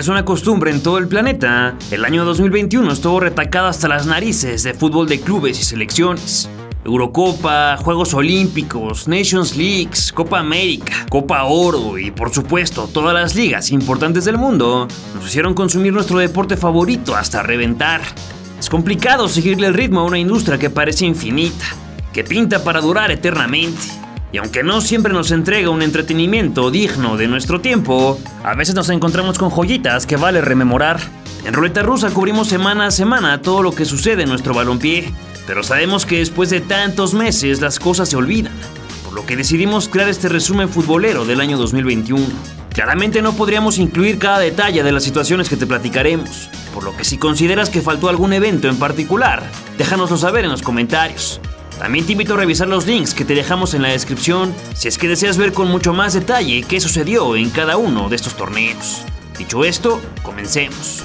es una costumbre en todo el planeta, el año 2021 estuvo retacado hasta las narices de fútbol de clubes y selecciones. Eurocopa, Juegos Olímpicos, Nations Leagues, Copa América, Copa Oro y por supuesto todas las ligas importantes del mundo nos hicieron consumir nuestro deporte favorito hasta reventar. Es complicado seguirle el ritmo a una industria que parece infinita, que pinta para durar eternamente. Y aunque no siempre nos entrega un entretenimiento digno de nuestro tiempo, a veces nos encontramos con joyitas que vale rememorar. En Ruleta Rusa cubrimos semana a semana todo lo que sucede en nuestro balompié, pero sabemos que después de tantos meses las cosas se olvidan, por lo que decidimos crear este resumen futbolero del año 2021. Claramente no podríamos incluir cada detalle de las situaciones que te platicaremos, por lo que si consideras que faltó algún evento en particular, déjanoslo saber en los comentarios. También te invito a revisar los links que te dejamos en la descripción si es que deseas ver con mucho más detalle qué sucedió en cada uno de estos torneos. Dicho esto, comencemos.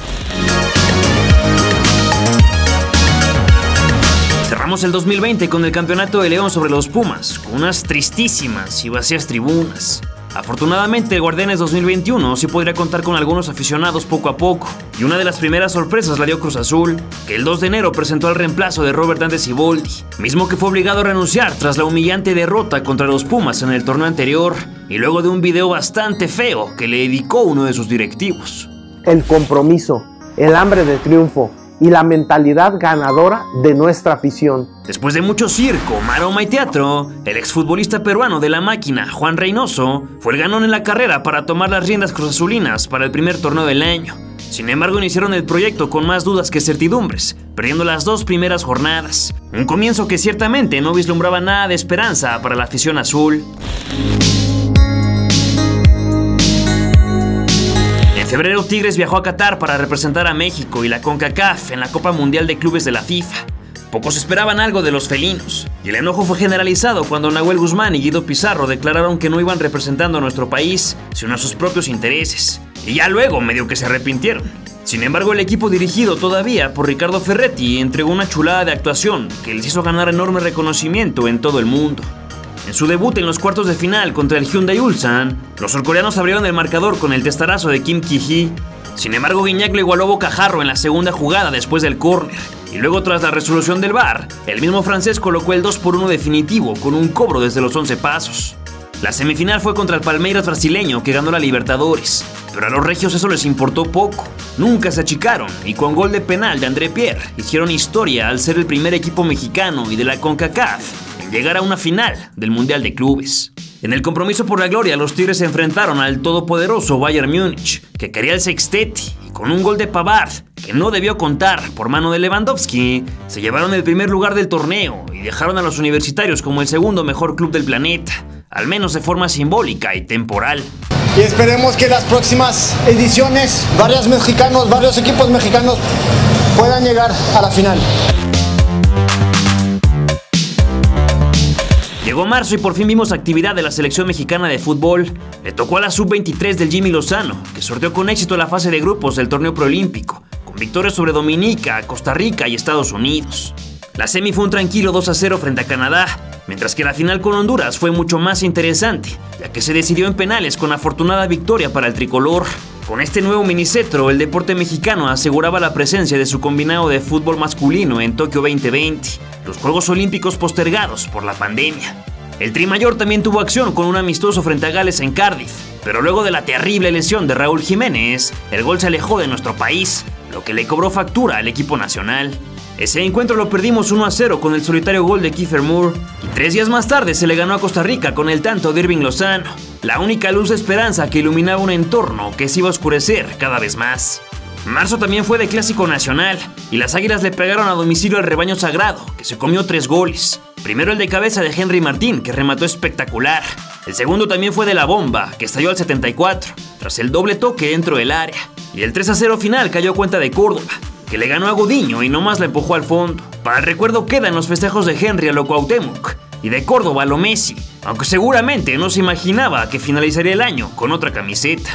Cerramos el 2020 con el campeonato de León sobre los Pumas, con unas tristísimas y vacías tribunas. Afortunadamente el Guardianes 2021 sí podría contar con algunos aficionados poco a poco, y una de las primeras sorpresas la dio Cruz Azul, que el 2 de enero presentó al reemplazo de Robert Dante Siboldi, mismo que fue obligado a renunciar tras la humillante derrota contra los Pumas en el torneo anterior, y luego de un video bastante feo que le dedicó uno de sus directivos. El compromiso, el hambre de triunfo y la mentalidad ganadora de nuestra afición. Después de mucho circo, maroma y teatro, el exfutbolista peruano de la máquina, Juan Reynoso, fue el ganón en la carrera para tomar las riendas cruzazulinas para el primer torneo del año. Sin embargo, iniciaron el proyecto con más dudas que certidumbres, perdiendo las 2 primeras jornadas. Un comienzo que ciertamente no vislumbraba nada de esperanza para la afición azul. En febrero, Tigres viajó a Qatar para representar a México y la CONCACAF en la Copa Mundial de Clubes de la FIFA. Pocos esperaban algo de los felinos, y el enojo fue generalizado cuando Nahuel Guzmán y Guido Pizarro declararon que no iban representando a nuestro país, sino a sus propios intereses. Y ya luego medio que se arrepintieron. Sin embargo, el equipo dirigido todavía por Ricardo Ferretti entregó una chulada de actuación que les hizo ganar enorme reconocimiento en todo el mundo. En su debut en los cuartos de final contra el Hyundai Ulsan, los surcoreanos abrieron el marcador con el testarazo de Kim Ki-hee. Sin embargo, Guiñac lo igualó a bocajarro en la segunda jugada después del córner. Y luego, tras la resolución del VAR, el mismo francés colocó el 2-1 definitivo con un cobro desde los 11 pasos. La semifinal fue contra el Palmeiras brasileño, que ganó la Libertadores. Pero a los regios eso les importó poco. Nunca se achicaron y con gol de penal de André Pierre hicieron historia al ser el primer equipo mexicano y de la CONCACAF llegar a una final del Mundial de Clubes. En el compromiso por la gloria, los Tigres se enfrentaron al todopoderoso Bayern Múnich, que quería el sextete, y con un gol de Pavard, que no debió contar por mano de Lewandowski, se llevaron el primer lugar del torneo y dejaron a los universitarios como el segundo mejor club del planeta, al menos de forma simbólica y temporal. Y esperemos que las próximas ediciones, varios equipos mexicanos puedan llegar a la final. Llegó marzo y por fin vimos actividad de la selección mexicana de fútbol. Le tocó a la sub-23 del Jimmy Lozano, que sorteó con éxito la fase de grupos del torneo preolímpico, con victorias sobre Dominica, Costa Rica y Estados Unidos. La semi fue un tranquilo 2-0 frente a Canadá, mientras que la final con Honduras fue mucho más interesante, ya que se decidió en penales con afortunada victoria para el tricolor. Con este nuevo minicetro, el deporte mexicano aseguraba la presencia de su combinado de fútbol masculino en Tokio 2020, los Juegos Olímpicos postergados por la pandemia. El Tri Mayor también tuvo acción con un amistoso frente a Gales en Cardiff, pero luego de la terrible lesión de Raúl Jiménez, el gol se alejó de nuestro país, lo que le cobró factura al equipo nacional. Ese encuentro lo perdimos 1-0 con el solitario gol de Kiefer Moore, y 3 días más tarde se le ganó a Costa Rica con el tanto de Irving Lozano, la única luz de esperanza que iluminaba un entorno que se iba a oscurecer cada vez más. Marzo también fue de clásico nacional, y las Águilas le pegaron a domicilio al rebaño sagrado, que se comió 3 goles. Primero el de cabeza de Henry Martín, que remató espectacular. El segundo también fue de La Bomba, que estalló al 74, tras el doble toque dentro del área. Y el 3-0 final cayó a cuenta de Córdoba, que le ganó a Gudiño y nomás la empujó al fondo. Para el recuerdo quedan los festejos de Henry a lo Cuauhtémoc y de Córdoba a lo Messi, aunque seguramente no se imaginaba que finalizaría el año con otra camiseta.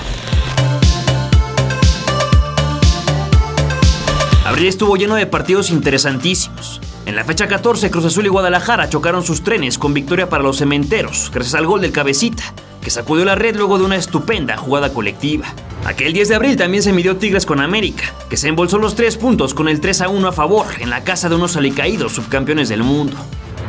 Abril estuvo lleno de partidos interesantísimos. En la fecha 14, Cruz Azul y Guadalajara chocaron sus trenes con victoria para los cementeros, gracias al gol del Cabecita, que sacudió la red luego de una estupenda jugada colectiva. Aquel 10 de abril también se midió Tigres con América, que se embolsó los 3 puntos con el 3-1 a favor en la casa de unos alicaídos subcampeones del mundo.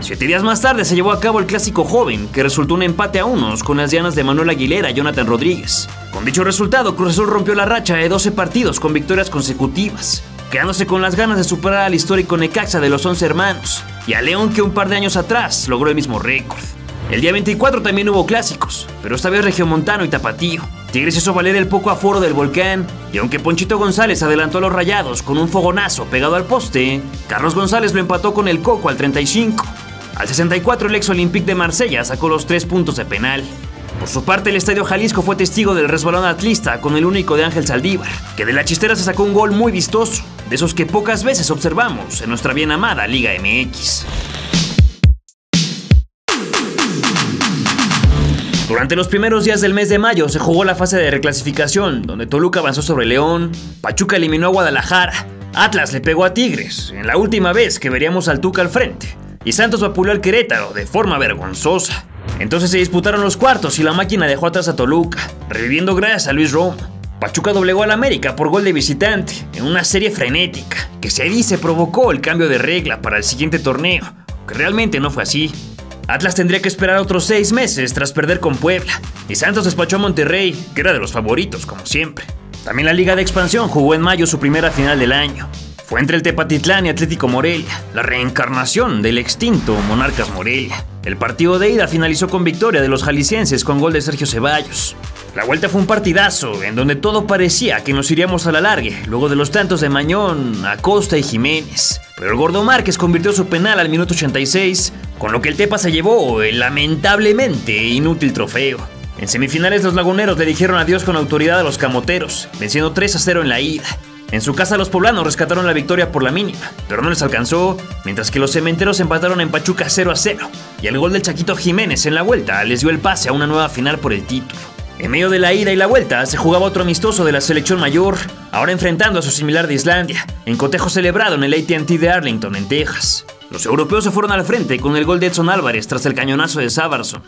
7 días más tarde se llevó a cabo el clásico joven, que resultó un empate a 1 con las dianas de Manuel Aguilera y Jonathan Rodríguez. Con dicho resultado, Cruz Azul rompió la racha de 12 partidos con victorias consecutivas, quedándose con las ganas de superar al histórico Necaxa de los 11 hermanos, y a León, que un par de años atrás logró el mismo récord. El día 24 también hubo clásicos, pero esta vez regiomontano y tapatío. Tigres hizo valer el poco aforo del Volcán, y aunque Ponchito González adelantó a los Rayados con un fogonazo pegado al poste, Carlos González lo empató con el Coco al 35. Al 64 el ex Olympique de Marsella sacó los 3 puntos de penal. Por su parte, el Estadio Jalisco fue testigo del resbalón atlista con el único de Ángel Saldívar, que de la chistera se sacó un gol muy vistoso, de esos que pocas veces observamos en nuestra bien amada Liga MX. Durante los primeros días del mes de mayo se jugó la fase de reclasificación, donde Toluca avanzó sobre León, Pachuca eliminó a Guadalajara, Atlas le pegó a Tigres, en la última vez que veríamos al Tuca al frente, y Santos vapuleó al Querétaro de forma vergonzosa. Entonces se disputaron los cuartos y la máquina dejó atrás a Toluca, reviviendo gracias a Luis Romo. Pachuca doblegó al América por gol de visitante, en una serie frenética, que se dice provocó el cambio de regla para el siguiente torneo, que realmente no fue así. Atlas tendría que esperar otros 6 meses tras perder con Puebla, y Santos despachó a Monterrey, que era de los favoritos como siempre. También la Liga de Expansión jugó en mayo su primera final del año. Fue entre el Tepatitlán y Atlético Morelia, la reencarnación del extinto Monarcas Morelia. El partido de ida finalizó con victoria de los jaliscienses con gol de Sergio Ceballos. La vuelta fue un partidazo en donde todo parecía que nos iríamos a la largue, luego de los tantos de Mañón, Acosta y Jiménez. Pero el Gordo Márquez convirtió su penal al minuto 86, con lo que el Tepa se llevó el lamentablemente inútil trofeo. En semifinales los laguneros le dijeron adiós con autoridad a los camoteros, venciendo 3-0 en la ida. En su casa los poblanos rescataron la victoria por la mínima, pero no les alcanzó, mientras que los cementeros empataron en Pachuca 0-0, y el gol del Chaquito Jiménez en la vuelta les dio el pase a una nueva final por el título. En medio de la ida y la vuelta se jugaba otro amistoso de la selección mayor, ahora enfrentando a su similar de Islandia, en cotejo celebrado en el AT&T de Arlington, en Texas. Los europeos se fueron al frente con el gol de Edson Álvarez tras el cañonazo de Savarson.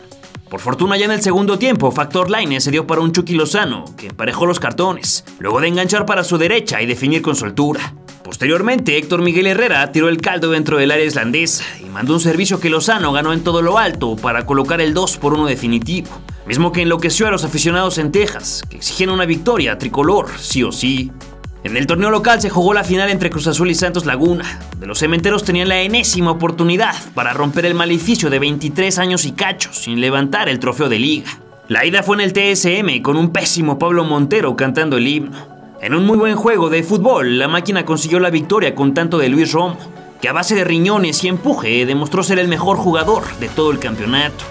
Por fortuna, ya en el segundo tiempo, Factor Lainez se dio para un Chucky Lozano, que emparejó los cartones, luego de enganchar para su derecha y definir con soltura. Posteriormente, Héctor Miguel Herrera tiró el caldo dentro del área islandesa y mandó un servicio que Lozano ganó en todo lo alto para colocar el 2-1 definitivo, mismo que enloqueció a los aficionados en Texas, que exigían una victoria tricolor, sí o sí. En el torneo local se jugó la final entre Cruz Azul y Santos Laguna, donde los cementeros tenían la enésima oportunidad para romper el maleficio de 23 años y cacho sin levantar el trofeo de liga. La ida fue en el TSM con un pésimo Pablo Montero cantando el himno. En un muy buen juego de fútbol, la máquina consiguió la victoria con tanto de Luis Romo, que a base de riñones y empuje demostró ser el mejor jugador de todo el campeonato.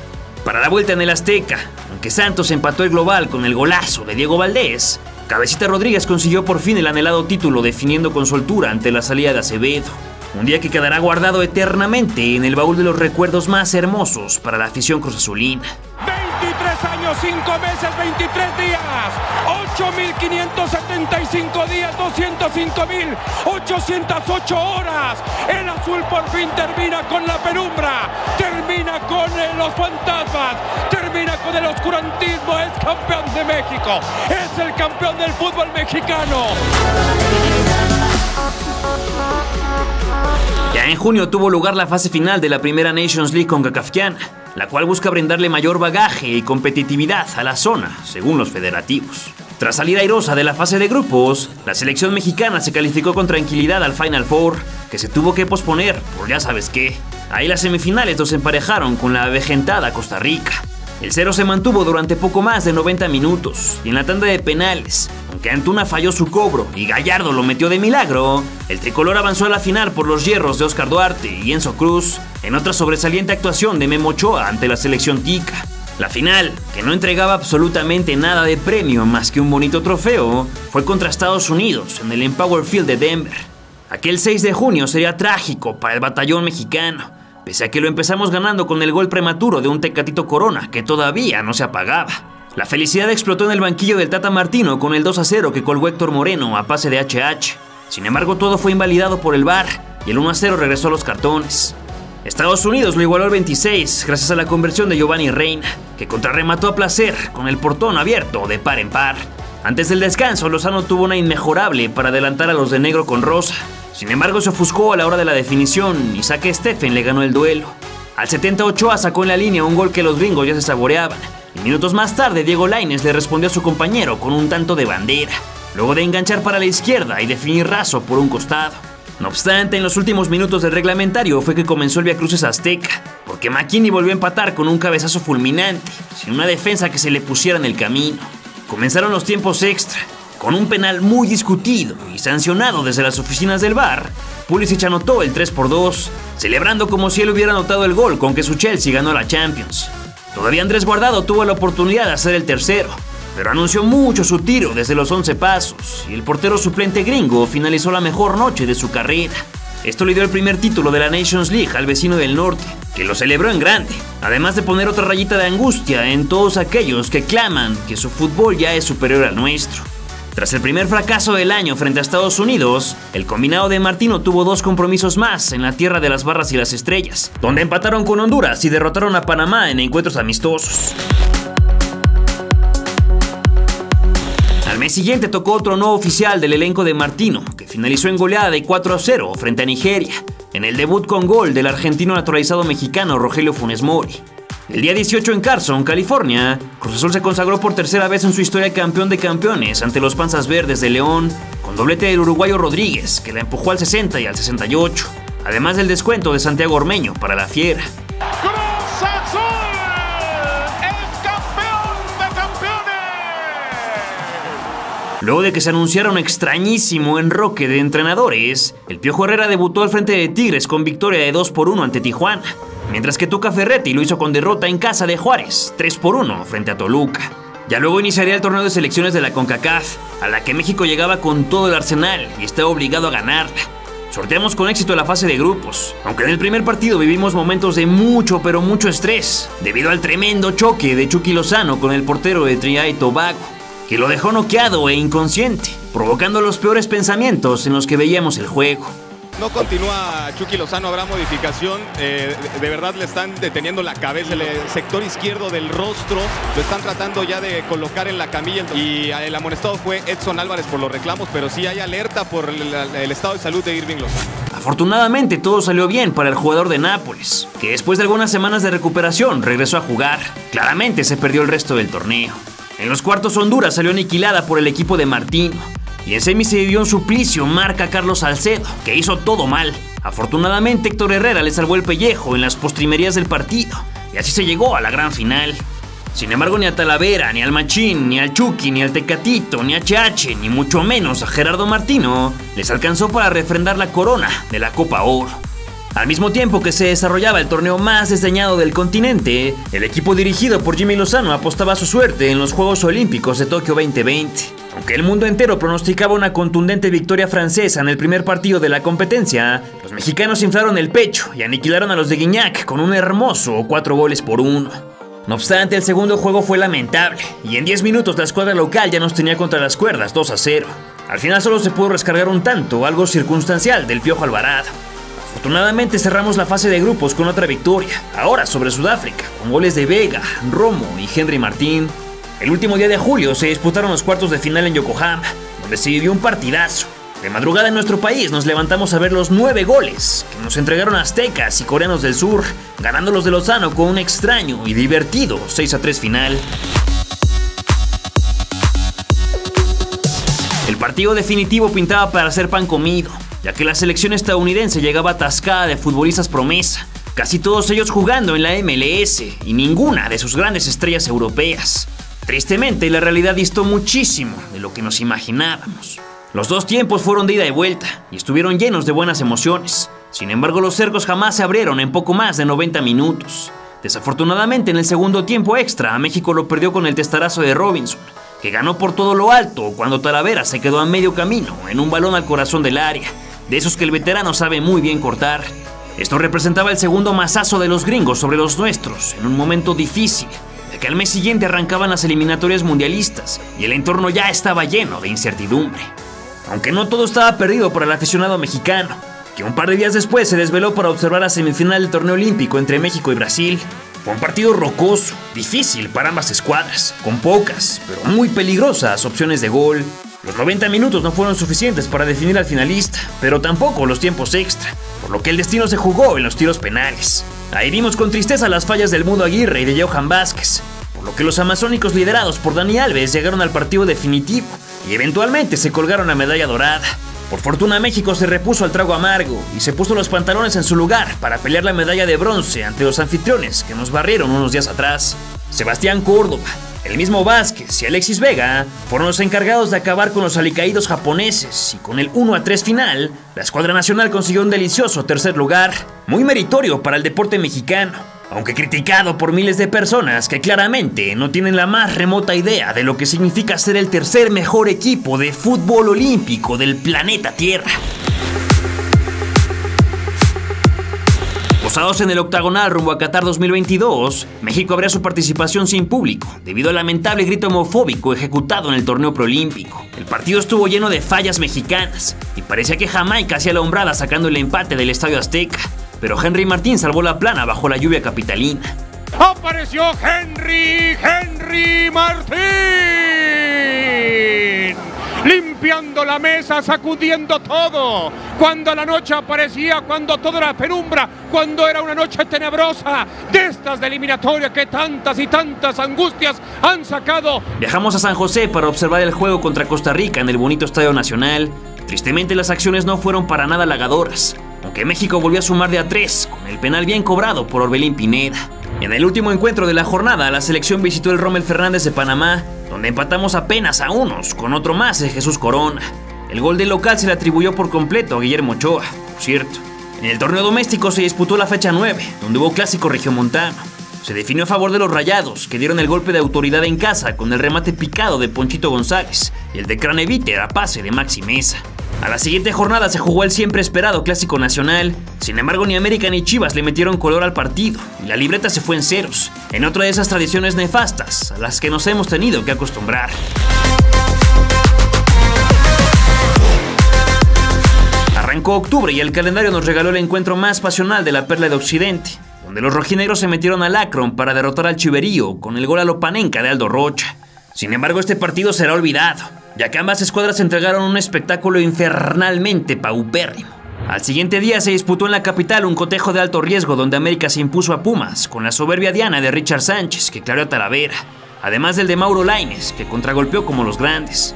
Para la vuelta en el Azteca, aunque Santos empató el global con el golazo de Diego Valdés, Cabecita Rodríguez consiguió por fin el anhelado título definiendo con soltura ante la salida de Acevedo. Un día que quedará guardado eternamente en el baúl de los recuerdos más hermosos para la afición cruzazulina. 23 años, 5 meses, 23 días, 8.575 días, 205.808 horas. El azul por fin termina con la penumbra, termina con los fantasmas, termina con el oscurantismo, es campeón de México, es el campeón del fútbol mexicano. Ya en junio tuvo lugar la fase final de la primera Nations League CONCACAFiana, la cual busca brindarle mayor bagaje y competitividad a la zona, según los federativos. Tras salir airosa de la fase de grupos, la selección mexicana se calificó con tranquilidad al Final Four, que se tuvo que posponer por ya sabes qué. Ahí las semifinales los emparejaron con la avejentada Costa Rica. El cero se mantuvo durante poco más de 90 minutos, y en la tanda de penales, aunque Antuna falló su cobro y Gallardo lo metió de milagro, el tricolor avanzó a la final por los hierros de Oscar Duarte y Enzo Cruz, en otra sobresaliente actuación de Memo Ochoa ante la selección tica. La final, que no entregaba absolutamente nada de premio más que un bonito trofeo, fue contra Estados Unidos en el Empower Field de Denver. Aquel 6 de junio sería trágico para el batallón mexicano, pese a que lo empezamos ganando con el gol prematuro de un Tecatito Corona que todavía no se apagaba. La felicidad explotó en el banquillo del Tata Martino con el 2-0 que colgó Héctor Moreno a pase de HH. Sin embargo, todo fue invalidado por el VAR y el 1-0 regresó a los cartones. Estados Unidos lo igualó al 26 gracias a la conversión de Giovanni Reina, que contrarremató a placer con el portón abierto de par en par. Antes del descanso, Lozano tuvo una inmejorable para adelantar a los de negro con rosa. Sin embargo, se ofuscó a la hora de la definición y Zack Steffen le ganó el duelo. Al 78 sacó en la línea un gol que los gringos ya se saboreaban. Y minutos más tarde, Diego Lainez le respondió a su compañero con un tanto de bandera, luego de enganchar para la izquierda y definir raso por un costado. No obstante, en los últimos minutos del reglamentario fue que comenzó el viacrucis azteca, porque McKinney volvió a empatar con un cabezazo fulminante, sin una defensa que se le pusiera en el camino. Comenzaron los tiempos extra, con un penal muy discutido y sancionado desde las oficinas del VAR. Pulisic anotó el 3-2, celebrando como si él hubiera anotado el gol con que su Chelsea ganó la Champions. Todavía Andrés Guardado tuvo la oportunidad de hacer el tercero, pero anunció mucho su tiro desde los 11 pasos y el portero suplente gringo finalizó la mejor noche de su carrera. Esto le dio el primer título de la Nations League al vecino del norte, que lo celebró en grande, además de poner otra rayita de angustia en todos aquellos que claman que su fútbol ya es superior al nuestro. Tras el primer fracaso del año frente a Estados Unidos, el combinado de Martino tuvo 2 compromisos más en la tierra de las barras y las estrellas, donde empataron con Honduras y derrotaron a Panamá en encuentros amistosos. Al mes siguiente tocó otro no oficial del elenco de Martino, que finalizó en goleada de 4-0 frente a Nigeria, en el debut con gol del argentino naturalizado mexicano Rogelio Funes Mori. El día 18 en Carson, California, Cruz Azul se consagró por tercera vez en su historia campeón de campeones ante los Panzas Verdes de León, con doblete del uruguayo Rodríguez, que la empujó al 60 y al 68, además del descuento de Santiago Ormeño para la Fiera. ¡Cruz Azul es campeón de campeones! Luego de que se anunciara un extrañísimo enroque de entrenadores, el Piojo Herrera debutó al frente de Tigres con victoria de 2-1 ante Tijuana, mientras que Tuca Ferretti lo hizo con derrota en casa de Juárez, 3-1 frente a Toluca. Ya luego iniciaría el torneo de selecciones de la CONCACAF, a la que México llegaba con todo el arsenal y estaba obligado a ganarla. Sorteamos con éxito la fase de grupos, aunque en el primer partido vivimos momentos de mucho pero mucho estrés, debido al tremendo choque de Chucky Lozano con el portero de Trinidad y Tobago, que lo dejó noqueado e inconsciente, provocando los peores pensamientos en los que veíamos el juego. No continúa Chucky Lozano, habrá modificación, de verdad le están deteniendo la cabeza, el sector izquierdo del rostro, lo están tratando ya de colocar en la camilla y el amonestado fue Edson Álvarez por los reclamos, pero sí hay alerta por el estado de salud de Irving Lozano. Afortunadamente todo salió bien para el jugador de Nápoles, que después de algunas semanas de recuperación regresó a jugar. Claramente se perdió el resto del torneo. En los cuartos Honduras salió aniquilada por el equipo de Martino. Y en semis se vivió un suplicio marca Carlos Salcedo, que hizo todo mal. Afortunadamente Héctor Herrera le salvó el pellejo en las postrimerías del partido, y así se llegó a la gran final. Sin embargo, ni a Talavera, ni al Machín, ni al Chucky, ni al Tecatito, ni a HH, ni mucho menos a Gerardo Martino, les alcanzó para refrendar la corona de la Copa Oro. Al mismo tiempo que se desarrollaba el torneo más desdeñado del continente, el equipo dirigido por Jimmy Lozano apostaba su suerte en los Juegos Olímpicos de Tokio 2020. Aunque el mundo entero pronosticaba una contundente victoria francesa en el primer partido de la competencia, los mexicanos inflaron el pecho y aniquilaron a los de Guiñac con un hermoso 4-1. No obstante, el segundo juego fue lamentable, y en 10 minutos la escuadra local ya nos tenía contra las cuerdas 2-0. Al final solo se pudo rescargar un tanto, algo circunstancial, del Piojo Alvarado. Afortunadamente cerramos la fase de grupos con otra victoria, ahora sobre Sudáfrica, con goles de Vega, Romo y Henry Martín. El último día de julio se disputaron los cuartos de final en Yokohama, donde se vivió un partidazo. De madrugada en nuestro país nos levantamos a ver los 9 goles que nos entregaron aztecas y coreanos del sur, ganando los de Lozano con un extraño y divertido 6-3 final. El partido definitivo pintaba para ser pan comido, ya que la selección estadounidense llegaba atascada de futbolistas promesa, casi todos ellos jugando en la MLS y ninguna de sus grandes estrellas europeas. Tristemente, la realidad distó muchísimo de lo que nos imaginábamos. Los dos tiempos fueron de ida y vuelta y estuvieron llenos de buenas emociones. Sin embargo, los cercos jamás se abrieron en poco más de 90 minutos. Desafortunadamente, en el segundo tiempo extra, México lo perdió con el testarazo de Robinson, que ganó por todo lo alto cuando Talavera se quedó a medio camino en un balón al corazón del área, de esos que el veterano sabe muy bien cortar. Esto representaba el segundo mazazo de los gringos sobre los nuestros en un momento difícil, ya que al mes siguiente arrancaban las eliminatorias mundialistas y el entorno ya estaba lleno de incertidumbre. Aunque no todo estaba perdido para el aficionado mexicano, que un par de días después se desveló para observar la semifinal del torneo olímpico entre México y Brasil. Fue un partido rocoso, difícil para ambas escuadras, con pocas, pero muy peligrosas opciones de gol. Los 90 minutos no fueron suficientes para definir al finalista, pero tampoco los tiempos extra, por lo que el destino se jugó en los tiros penales. Ahí vimos con tristeza las fallas del Mudo Aguirre y de Johan Vázquez, por lo que los amazónicos liderados por Dani Alves llegaron al partido definitivo y eventualmente se colgaron la medalla dorada. Por fortuna México se repuso al trago amargo y se puso los pantalones en su lugar para pelear la medalla de bronce ante los anfitriones que nos barrieron unos días atrás. Sebastián Córdoba, el mismo Vázquez y Alexis Vega fueron los encargados de acabar con los alicaídos japoneses y con el 1-3 final, la escuadra nacional consiguió un delicioso tercer lugar, muy meritorio para el deporte mexicano, aunque criticado por miles de personas que claramente no tienen la más remota idea de lo que significa ser el tercer mejor equipo de fútbol olímpico del planeta Tierra. Posados en el octagonal rumbo a Qatar 2022, México abría su participación sin público, debido al lamentable grito homofóbico ejecutado en el torneo preolímpico. El partido estuvo lleno de fallas mexicanas, y parecía que Jamaica hacía la hombrada sacando el empate del Estadio Azteca, pero Henry Martín salvó la plana bajo la lluvia capitalina. Apareció Henry Martín, limpiando la mesa, sacudiendo todo. Cuando la noche aparecía, cuando todo era penumbra, cuando era una noche tenebrosa, de estas de eliminatoria que tantas y tantas angustias han sacado. Viajamos a San José para observar el juego contra Costa Rica en el bonito Estadio Nacional. Tristemente las acciones no fueron para nada halagadoras, aunque México volvió a sumar de a 3 con el penal bien cobrado por Orbelín Pineda. En el último encuentro de la jornada, la selección visitó el Rommel Fernández de Panamá, donde empatamos apenas a unos, con otro más de Jesús Corona. El gol del local se le atribuyó por completo a Guillermo Ochoa, por cierto. En el torneo doméstico se disputó la fecha 9, donde hubo clásico regiomontano. Se definió a favor de los Rayados, que dieron el golpe de autoridad en casa con el remate picado de Ponchito González y el de Craneviter a pase de Maxi Mesa. A la siguiente jornada se jugó el siempre esperado Clásico Nacional. Sin embargo, ni América ni Chivas le metieron color al partido y la libreta se fue en ceros, en otra de esas tradiciones nefastas a las que nos hemos tenido que acostumbrar. Arrancó octubre y el calendario nos regaló el encuentro más pasional de la Perla de Occidente, donde los rojinegros se metieron al Akron para derrotar al Chiverío con el gol a lo Panenka de Aldo Rocha. Sin embargo, este partido será olvidado, ya que ambas escuadras entregaron un espectáculo infernalmente paupérrimo. Al siguiente día se disputó en la capital un cotejo de alto riesgo donde América se impuso a Pumas con la soberbia diana de Richard Sánchez, que clareó a Talavera, además del de Mauro Lainez, que contragolpeó como los grandes.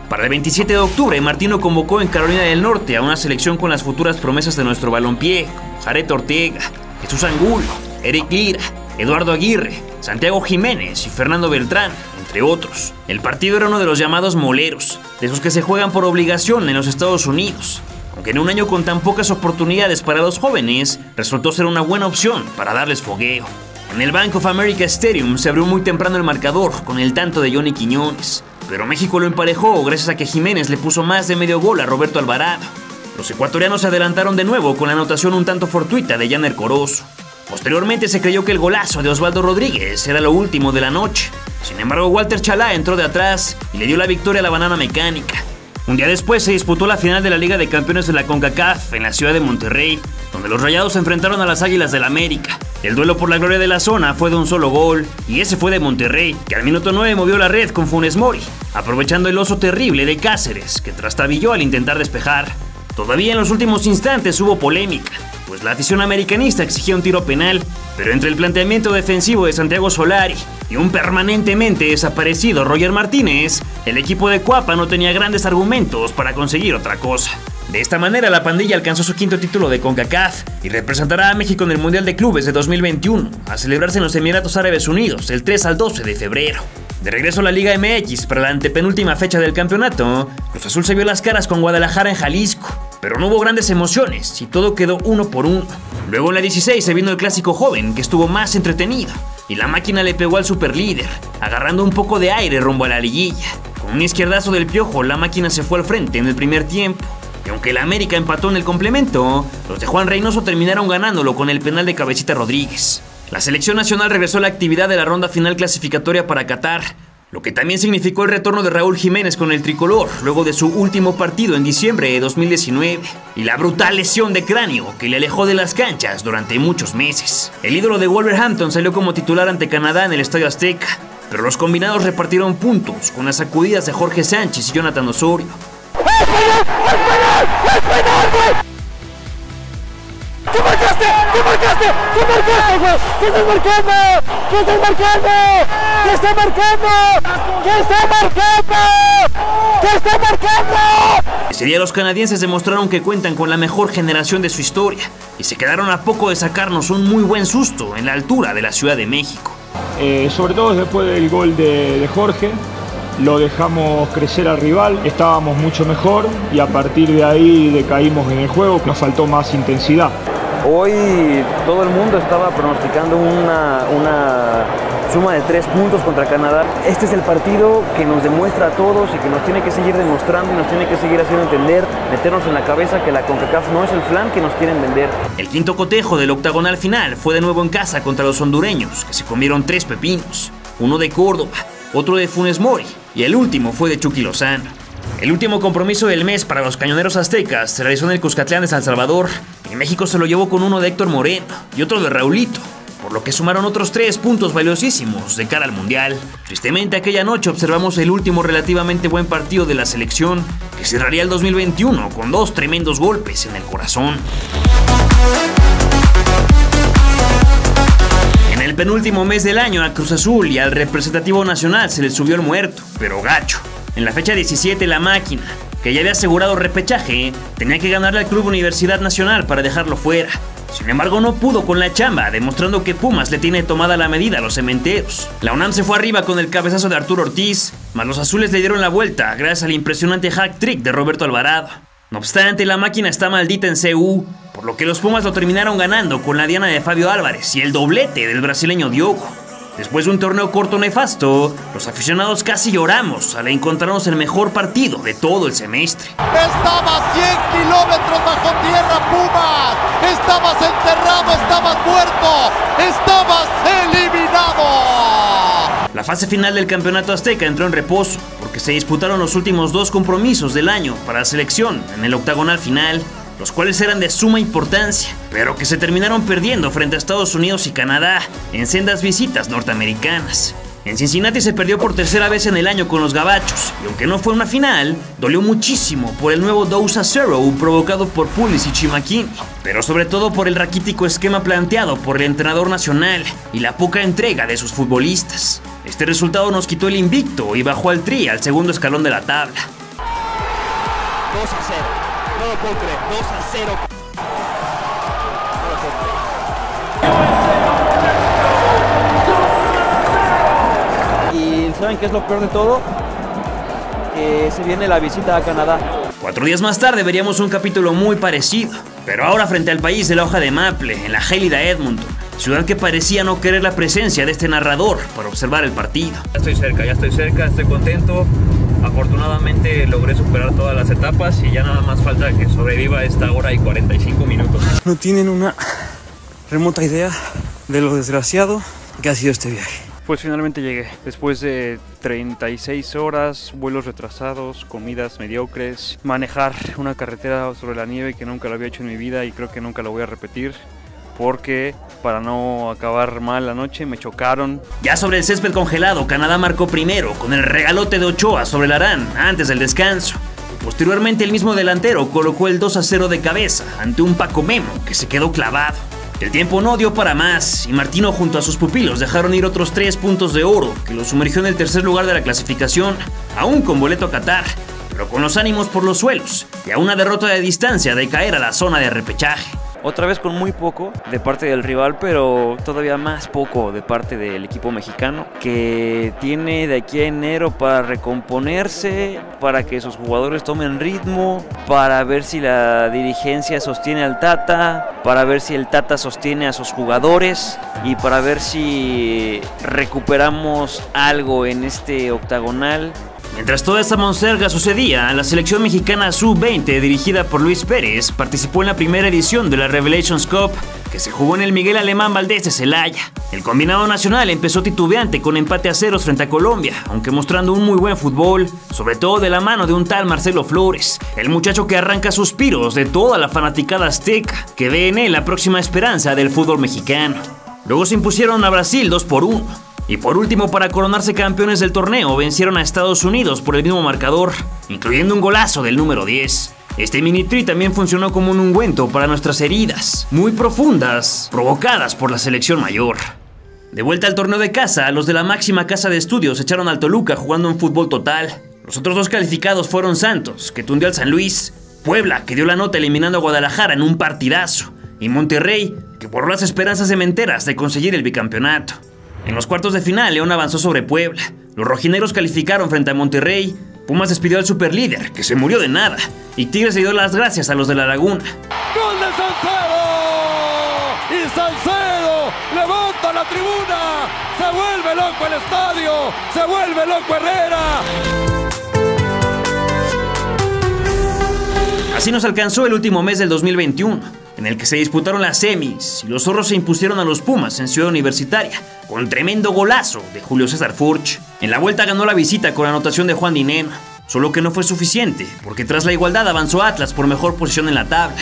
Para el 27 de octubre, Martino convocó en Carolina del Norte a una selección con las futuras promesas de nuestro balompié, como Jared Ortega, Jesús Angulo, Eric Lira, Eduardo Aguirre, Santiago Jiménez y Fernando Beltrán, entre otros. El partido era uno de los llamados moleros, de esos que se juegan por obligación en los Estados Unidos, aunque en un año con tan pocas oportunidades para los jóvenes, resultó ser una buena opción para darles fogueo. En el Bank of America Stadium se abrió muy temprano el marcador con el tanto de Johnny Quiñones, pero México lo emparejó gracias a que Jiménez le puso más de medio gol a Roberto Alvarado. Los ecuatorianos se adelantaron de nuevo con la anotación un tanto fortuita de Janer Corozo. Posteriormente se creyó que el golazo de Osvaldo Rodríguez era lo último de la noche. Sin embargo, Walter Chalá entró de atrás y le dio la victoria a la Banana Mecánica. Un día después se disputó la final de la Liga de Campeones de la CONCACAF en la ciudad de Monterrey, donde los Rayados se enfrentaron a las Águilas del América. El duelo por la gloria de la zona fue de un solo gol, y ese fue de Monterrey, que al minuto 9 movió la red con Funes Mori, aprovechando el oso terrible de Cáceres, que trastabilló al intentar despejar. Todavía en los últimos instantes hubo polémica, pues la afición americanista exigía un tiro penal, pero entre el planteamiento defensivo de Santiago Solari y un permanentemente desaparecido Roger Martínez, el equipo de Cuapa no tenía grandes argumentos para conseguir otra cosa. De esta manera, la pandilla alcanzó su quinto título de CONCACAF y representará a México en el Mundial de Clubes de 2021, a celebrarse en los Emiratos Árabes Unidos del 3 al 12 de febrero. De regreso a la Liga MX para la antepenúltima fecha del campeonato, Cruz Azul se vio las caras con Guadalajara en Jalisco, pero no hubo grandes emociones y todo quedó 1-1. Luego en la 16 se vino el clásico joven, que estuvo más entretenido, y la máquina le pegó al superlíder, agarrando un poco de aire rumbo a la liguilla. Con un izquierdazo del Piojo, la máquina se fue al frente en el primer tiempo, y aunque la América empató en el complemento, los de Juan Reynoso terminaron ganándolo con el penal de Cabecita Rodríguez. La selección nacional regresó a la actividad de la ronda final clasificatoria para Qatar, lo que también significó el retorno de Raúl Jiménez con el tricolor, luego de su último partido en diciembre de 2019, y la brutal lesión de cráneo que le alejó de las canchas durante muchos meses. El ídolo de Wolverhampton salió como titular ante Canadá en el Estadio Azteca, pero los combinados repartieron puntos con las sacudidas de Jorge Sánchez y Jonathan Osorio. ¡Qué marcaste! ¡Qué marcaste! ¡Qué marcaste, güey! ¿Qué estás marcando? ¿Qué estás marcando? ¿Qué está marcando? ¿Qué está marcando? ¿Qué está marcando? Ese día los canadienses demostraron que cuentan con la mejor generación de su historia y se quedaron a poco de sacarnos un muy buen susto en la altura de la Ciudad de México. Sobre todo después del gol de Jorge, lo dejamos crecer al rival, estábamos mucho mejor y a partir de ahí decaímos en el juego, nos faltó más intensidad. Hoy todo el mundo estaba pronosticando una suma de 3 puntos contra Canadá. Este es el partido que nos demuestra a todos y que nos tiene que seguir demostrando y nos tiene que seguir haciendo entender, meternos en la cabeza que la CONCACAF no es el flan que nos quieren vender. El quinto cotejo del octagonal final fue de nuevo en casa contra los hondureños, que se comieron 3 pepinos, uno de Córdoba, otro de Funes Mori y el último fue de Chucky Lozano. El último compromiso del mes para los cañoneros aztecas se realizó en el Cuscatlán de San Salvador y México se lo llevó con uno de Héctor Moreno y otro de Raulito, por lo que sumaron otros 3 puntos valiosísimos de cara al Mundial. Tristemente aquella noche observamos el último relativamente buen partido de la selección que cerraría el 2021 con 2 tremendos golpes en el corazón. En el penúltimo mes del año a Cruz Azul y al representativo nacional se les subió el muerto, pero gacho. En la fecha 17 la máquina, que ya había asegurado repechaje, tenía que ganarle al Club Universidad Nacional para dejarlo fuera. Sin embargo no pudo con la chamba, demostrando que Pumas le tiene tomada la medida a los cementeros. La UNAM se fue arriba con el cabezazo de Arturo Ortiz, mas los azules le dieron la vuelta gracias al impresionante hack trick de Roberto Alvarado. No obstante, la máquina está maldita en CU, por lo que los Pumas lo terminaron ganando con la diana de Fabio Álvarez y el doblete del brasileño Diogo. Después de un torneo corto nefasto, los aficionados casi lloramos al encontrarnos el mejor partido de todo el semestre. Estabas 100 kilómetros bajo tierra, Pumas. Estabas enterrado, estabas muerto, estabas eliminado. La fase final del campeonato azteca entró en reposo, porque se disputaron los últimos 2 compromisos del año para la selección en el octagonal final, los cuales eran de suma importancia, pero que se terminaron perdiendo frente a Estados Unidos y Canadá en sendas visitas norteamericanas. En Cincinnati se perdió por 3ª vez en el año con los gabachos, y aunque no fue una final, dolió muchísimo por el nuevo 2-0 provocado por Pulisic y McKinney, pero sobre todo por el raquítico esquema planteado por el entrenador nacional y la poca entrega de sus futbolistas. Este resultado nos quitó el invicto y bajó al Tri al segundo escalón de la tabla. 2-0. No lo puedo creer, 2-0. Y ¿saben qué es lo peor de todo? Que se viene la visita a Canadá. 4 días más tarde veríamos un capítulo muy parecido, pero ahora frente al país de la hoja de maple, en la gélida Edmonton, ciudad que parecía no querer la presencia de este narrador para observar el partido. Ya estoy cerca, estoy contento. Afortunadamente logré superar todas las etapas y ya nada más falta que sobreviva esta hora y 45 minutos. No tienen una remota idea de lo desgraciado que ha sido este viaje. Pues finalmente llegué, después de 36 horas, vuelos retrasados, comidas mediocres, manejar una carretera sobre la nieve que nunca lo había hecho en mi vida y creo que nunca lo voy a repetir. Porque para no acabar mal la noche me chocaron. Ya sobre el césped congelado, Canadá marcó primero con el regalote de Ochoa sobre Larán antes del descanso. Posteriormente el mismo delantero colocó el 2-0 de cabeza ante un Paco Memo que se quedó clavado. El tiempo no dio para más y Martino junto a sus pupilos dejaron ir otros 3 puntos de oro que los sumergió en el tercer lugar de la clasificación, aún con boleto a Qatar, pero con los ánimos por los suelos y a una derrota de distancia de caer a la zona de repechaje. Otra vez con muy poco de parte del rival, pero todavía más poco de parte del equipo mexicano, que tiene de aquí a enero para recomponerse, para que sus jugadores tomen ritmo, para ver si la dirigencia sostiene al Tata, para ver si el Tata sostiene a sus jugadores y para ver si recuperamos algo en este octagonal. Mientras toda esta monserga sucedía, la selección mexicana sub-20, dirigida por Luis Pérez, participó en la primera edición de la Revelations Cup, que se jugó en el Miguel Alemán Valdés de Celaya. El combinado nacional empezó titubeante con empate a ceros frente a Colombia, aunque mostrando un muy buen fútbol, sobre todo de la mano de un tal Marcelo Flores, el muchacho que arranca suspiros de toda la fanaticada azteca, que ve en él la próxima esperanza del fútbol mexicano. Luego se impusieron a Brasil 2-1. Y por último, para coronarse campeones del torneo, vencieron a Estados Unidos por el mismo marcador, incluyendo un golazo del número 10. Este mini-tri también funcionó como un ungüento para nuestras heridas, muy profundas, provocadas por la selección mayor. De vuelta al torneo de casa, los de la máxima casa de estudios echaron al Toluca jugando un fútbol total. Los otros dos calificados fueron Santos, que tundió al San Luis, Puebla, que dio la nota eliminando a Guadalajara en un partidazo, y Monterrey, que borró las esperanzas cementeras de conseguir el bicampeonato. En los cuartos de final, León avanzó sobre Puebla. Los rojinegros calificaron frente a Monterrey. Pumas despidió al superlíder, que se murió de nada. Y Tigres le dio las gracias a los de la Laguna. ¡Gol de Salcedo! ¡Y Salcedo levanta la tribuna! ¡Se vuelve loco el estadio! ¡Se vuelve loco Herrera! Así nos alcanzó el último mes del 2021, en el que se disputaron las semis y los zorros se impusieron a los Pumas en Ciudad Universitaria, con tremendo golazo de Julio César Furch. En la vuelta ganó la visita con anotación de Juan Dineno, solo que no fue suficiente, porque tras la igualdad avanzó Atlas por mejor posición en la tabla.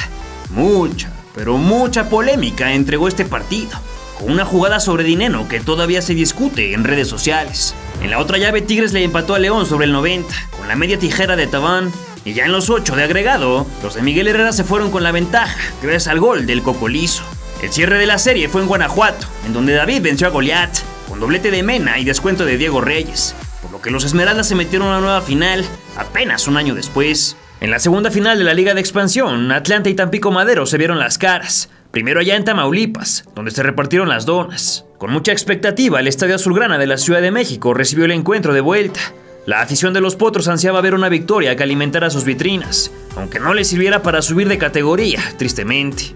Mucha, pero mucha polémica entregó este partido, con una jugada sobre Dineno que todavía se discute en redes sociales. En la otra llave, Tigres le empató a León sobre el 90, con la media tijera de Tabán. Y ya en los 8 de agregado, los de Miguel Herrera se fueron con la ventaja, gracias al gol del Cocolizo. El cierre de la serie fue en Guanajuato, en donde David venció a Goliat, con doblete de Mena y descuento de Diego Reyes, por lo que los Esmeraldas se metieron a una nueva final apenas un año después. En la segunda final de la Liga de Expansión, Atlanta y Tampico Madero se vieron las caras, primero allá en Tamaulipas, donde se repartieron las donas. Con mucha expectativa, el Estadio Azulgrana de la Ciudad de México recibió el encuentro de vuelta. La afición de los Potros ansiaba ver una victoria que alimentara sus vitrinas, aunque no les sirviera para subir de categoría, tristemente.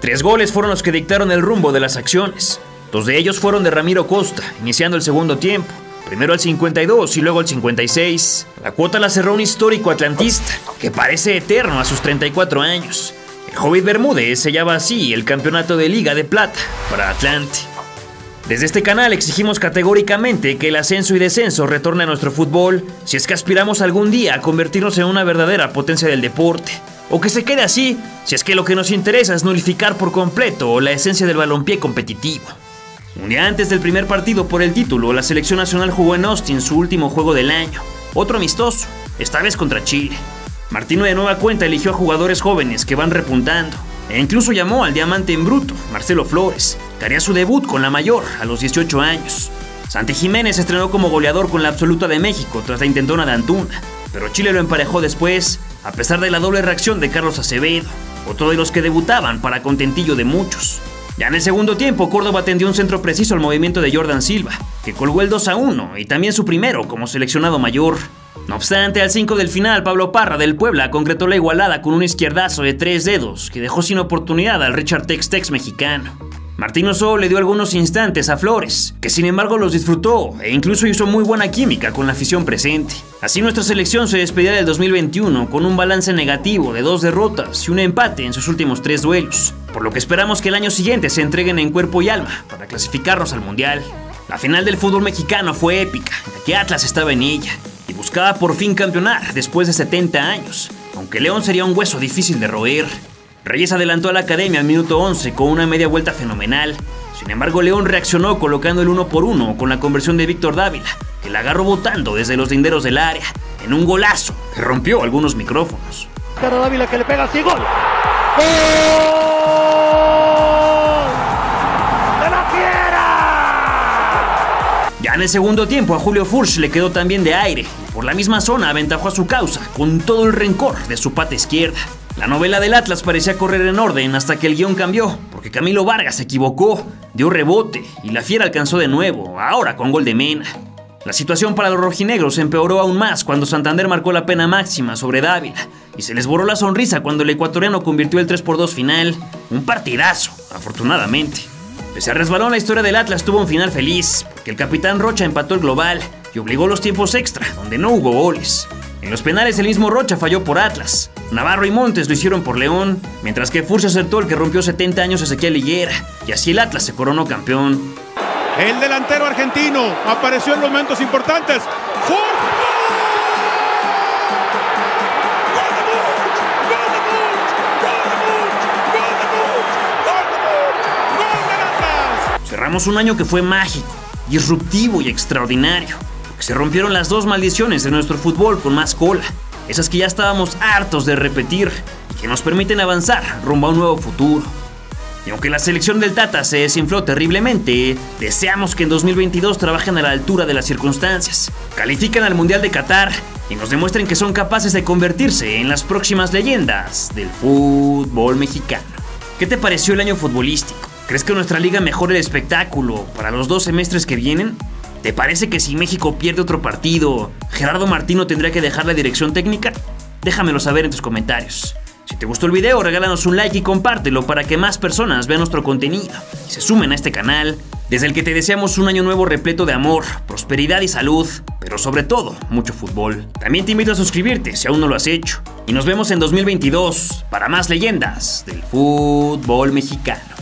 Tres goles fueron los que dictaron el rumbo de las acciones. Dos de ellos fueron de Ramiro Costa, iniciando el segundo tiempo. Primero al 52 y luego al 56. La cuota la cerró un histórico atlantista, que parece eterno a sus 34 años. El Hobbit Bermúdez sellaba así el campeonato de Liga de Plata para Atlante. Desde este canal exigimos categóricamente que el ascenso y descenso retorne a nuestro fútbol si es que aspiramos algún día a convertirnos en una verdadera potencia del deporte. O que se quede así si es que lo que nos interesa es nulificar por completo la esencia del balompié competitivo. Un día antes del primer partido por el título, la selección nacional jugó en Austin su último juego del año. Otro amistoso, esta vez contra Chile. Martino de nueva cuenta eligió a jugadores jóvenes que van repuntando, e incluso llamó al diamante en bruto, Marcelo Flores, que haría su debut con la mayor a los 18 años. Santi Jiménez estrenó como goleador con la absoluta de México tras la intentona de Antuna, pero Chile lo emparejó después, a pesar de la doble reacción de Carlos Acevedo, otro de los que debutaban para contentillo de muchos. Ya en el segundo tiempo, Córdoba tendió un centro preciso al movimiento de Jordan Silva, que colgó el 2-1 y también su primero como seleccionado mayor. No obstante, al 5 del final, Pablo Parra del Puebla concretó la igualada con un izquierdazo de 3 dedos que dejó sin oportunidad al Richard Tex-Tex mexicano. Martín Oso le dio algunos instantes a Flores, que sin embargo los disfrutó e incluso hizo muy buena química con la afición presente. Así nuestra selección se despedía del 2021 con un balance negativo de 2 derrotas y un empate en sus últimos 3 duelos, por lo que esperamos que el año siguiente se entreguen en cuerpo y alma para clasificarnos al Mundial. La final del fútbol mexicano fue épica, ya que Atlas estaba en ella y buscaba por fin campeonar después de 70 años, aunque León sería un hueso difícil de roer. Reyes adelantó a la academia al minuto 11 con una media vuelta fenomenal. Sin embargo, León reaccionó colocando el 1-1 con la conversión de Víctor Dávila, que la agarró botando desde los linderos del área, en un golazo que rompió algunos micrófonos. Víctor Dávila que le pega así, gol. ¡Gol! ¡De la Fiera! Ya en el segundo tiempo a Julio Furch le quedó también de aire, y por la misma zona aventajó a su causa con todo el rencor de su pata izquierda. La novela del Atlas parecía correr en orden hasta que el guión cambió, porque Camilo Vargas se equivocó, dio rebote y la Fiera alcanzó de nuevo, ahora con gol de Mena. La situación para los rojinegros empeoró aún más cuando Santander marcó la pena máxima sobre Dávila y se les borró la sonrisa cuando el ecuatoriano convirtió el 3-2 final. Un partidazo, afortunadamente. Pese a resbalón, la historia del Atlas tuvo un final feliz, porque el capitán Rocha empató el global y obligó los tiempos extra, donde no hubo goles. En los penales el mismo Rocha falló por Atlas, Navarro y Montes lo hicieron por León, mientras que Furcio acertó el que rompió 70 años a Ezequiel Higuera, y así el Atlas se coronó campeón. El delantero argentino apareció en los momentos importantes. Cerramos un año que fue mágico, disruptivo y extraordinario. Se rompieron las dos maldiciones de nuestro fútbol con más cola, esas que ya estábamos hartos de repetir y que nos permiten avanzar rumbo a un nuevo futuro. Y aunque la selección del Tata se desinfló terriblemente, deseamos que en 2022 trabajen a la altura de las circunstancias, califiquen al Mundial de Qatar y nos demuestren que son capaces de convertirse en las próximas leyendas del fútbol mexicano. ¿Qué te pareció el año futbolístico? ¿Crees que nuestra liga mejore el espectáculo para los 2 semestres que vienen? ¿Te parece que si México pierde otro partido, Gerardo Martino tendría que dejar la dirección técnica? Déjamelo saber en tus comentarios. Si te gustó el video, regálanos un like y compártelo para que más personas vean nuestro contenido y se sumen a este canal, desde el que te deseamos un año nuevo repleto de amor, prosperidad y salud, pero sobre todo, mucho fútbol. También te invito a suscribirte si aún no lo has hecho. Y nos vemos en 2022 para más leyendas del fútbol mexicano.